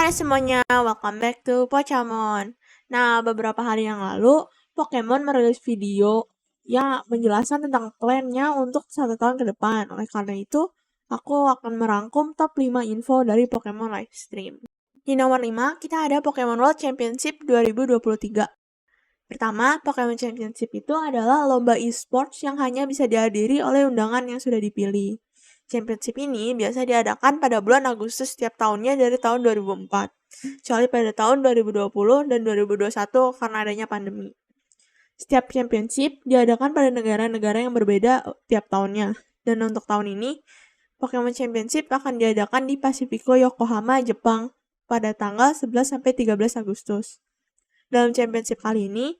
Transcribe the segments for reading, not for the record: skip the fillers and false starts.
Hai semuanya, welcome back to Pokemon. Nah, beberapa hari yang lalu, Pokemon merilis video yang menjelaskan tentang plannya untuk 1 tahun ke depan. Oleh karena itu, aku akan merangkum top 5 info dari Pokemon Livestream. Di nomor 5, kita ada Pokemon World Championship 2023. Pertama, Pokemon Championship itu adalah lomba e-sports yang hanya bisa dihadiri oleh undangan yang sudah dipilih. Championship ini biasa diadakan pada bulan Agustus setiap tahunnya dari tahun 2004, kecuali pada tahun 2020 dan 2021 karena adanya pandemi. Setiap championship diadakan pada negara-negara yang berbeda tiap tahunnya. Dan untuk tahun ini, Pokemon Championship akan diadakan di Pacifico, Yokohama, Jepang pada tanggal 11-13 Agustus. Dalam championship kali ini,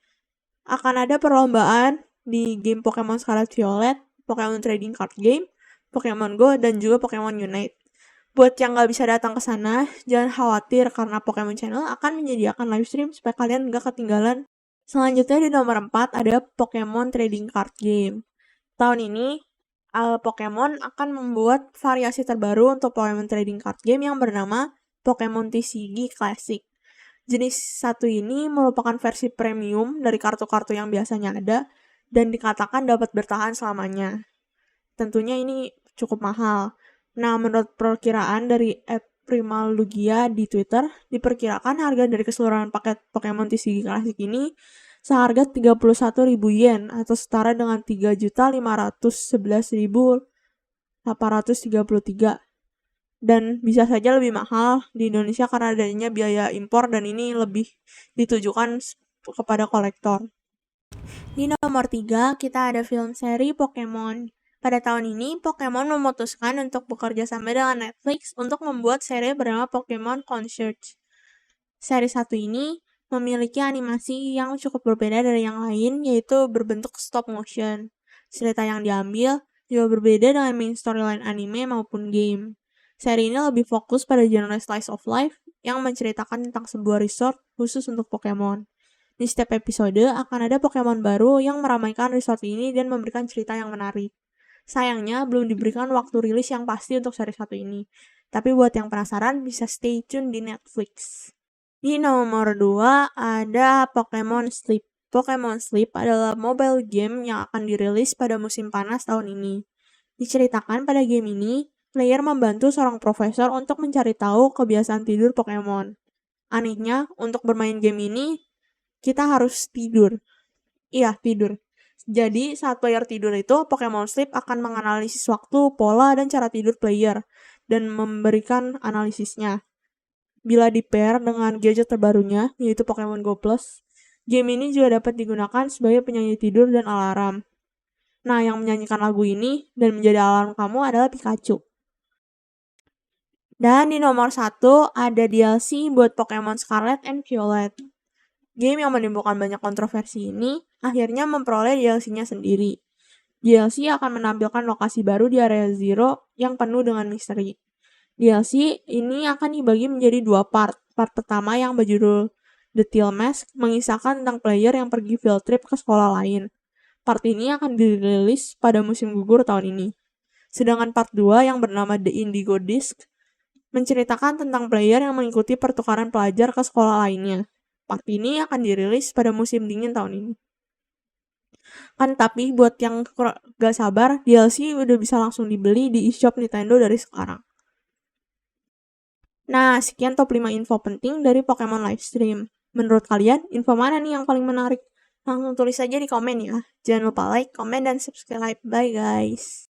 akan ada perlombaan di game Pokemon Scarlet Violet, Pokemon Trading Card Game, Pokemon Go, dan juga Pokemon Unite. Buat yang nggak bisa datang ke sana, jangan khawatir karena Pokemon Channel akan menyediakan live stream supaya kalian nggak ketinggalan. Selanjutnya di nomor 4 ada Pokemon Trading Card Game. Tahun ini, Pokemon akan membuat variasi terbaru untuk Pokemon Trading Card Game yang bernama Pokemon TCG Classic. Jenis satu ini merupakan versi premium dari kartu-kartu yang biasanya ada dan dikatakan dapat bertahan selamanya. Tentunya ini cukup mahal. Nah, menurut perkiraan dari @primalugia di Twitter, diperkirakan harga dari keseluruhan paket Pokemon TCG Classic ini seharga 31.000 yen atau setara dengan 3.511.833. Dan bisa saja lebih mahal di Indonesia karena adanya biaya impor dan ini lebih ditujukan kepada kolektor. Di nomor 3, kita ada film seri Pokemon. Pada tahun ini, Pokemon memutuskan untuk bekerja sama dengan Netflix untuk membuat seri bernama Pokemon Concierge. Seri 1 ini memiliki animasi yang cukup berbeda dari yang lain, yaitu berbentuk stop motion. Cerita yang diambil juga berbeda dengan main storyline anime maupun game. Seri ini lebih fokus pada genre slice of life yang menceritakan tentang sebuah resort khusus untuk Pokemon. Di setiap episode akan ada Pokemon baru yang meramaikan resort ini dan memberikan cerita yang menarik. Sayangnya belum diberikan waktu rilis yang pasti untuk seri 1 ini. Tapi buat yang penasaran bisa stay tune di Netflix. Di nomor 2 ada Pokemon Sleep. Pokemon Sleep adalah mobile game yang akan dirilis pada musim panas tahun ini. Diceritakan pada game ini, player membantu seorang profesor untuk mencari tahu kebiasaan tidur Pokemon. Anehnya, untuk bermain game ini, kita harus tidur. Iya, tidur. Jadi, saat player tidur itu, Pokemon Sleep akan menganalisis waktu, pola, dan cara tidur player, dan memberikan analisisnya. Bila di-pair dengan gadget terbarunya, yaitu Pokemon Go Plus, game ini juga dapat digunakan sebagai penyanyi tidur dan alarm. Nah, yang menyanyikan lagu ini dan menjadi alarm kamu adalah Pikachu. Dan di nomor 1 ada DLC buat Pokemon Scarlet and Violet. Game yang menimbulkan banyak kontroversi ini akhirnya memperoleh DLC-nya sendiri. DLC akan menampilkan lokasi baru di area Zero yang penuh dengan misteri. DLC ini akan dibagi menjadi 2 part. Part pertama yang berjudul The Teal Mask mengisahkan tentang player yang pergi field trip ke sekolah lain. Part ini akan dirilis pada musim gugur tahun ini. Sedangkan part 2 yang bernama The Indigo Disc menceritakan tentang player yang mengikuti pertukaran pelajar ke sekolah lainnya. Part ini akan dirilis pada musim dingin tahun ini. Tapi buat yang gak sabar, DLC udah bisa langsung dibeli di eShop Nintendo dari sekarang. Nah, sekian top 5 info penting dari Pokemon Livestream. Menurut kalian, info mana nih yang paling menarik? Langsung tulis aja di komen ya. Jangan lupa like, komen, dan subscribe. Bye guys!